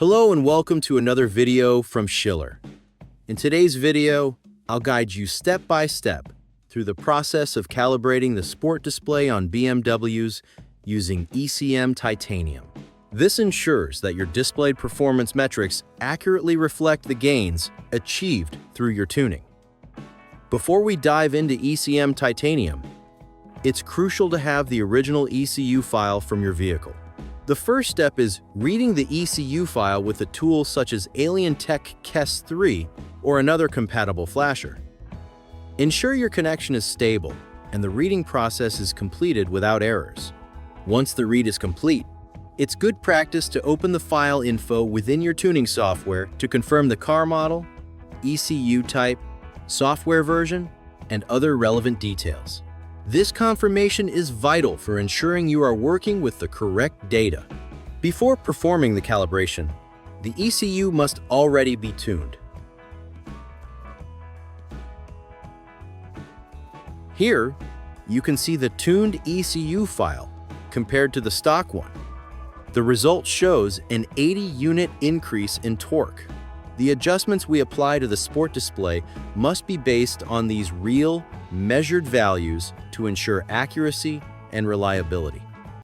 Hello and welcome to another video from Schiller. In today's video, I'll guide you step by step through the process of calibrating the Sport Display on BMWs using ECM titanium. This ensures that your displayed performance metrics accurately reflect the gains achieved through your tuning. Before we dive into ECM titanium, it's crucial to have the original ECU file from your vehicle. The first step is reading the ECU file with a tool such as AlienTech KES 3 or another compatible flasher. Ensure your connection is stable and the reading process is completed without errors. Once the read is complete, it's good practice to open the file info within your tuning software to confirm the car model, ECU type, software version, and other relevant details. This confirmation is vital for ensuring you are working with the correct data. Before performing the calibration, the ECU must already be tuned. Here, you can see the tuned ECU file compared to the stock one. The result shows an 80-unit increase in torque. The adjustments we apply to the Sport Display must be based on these real, measured values to ensure accuracy and reliability.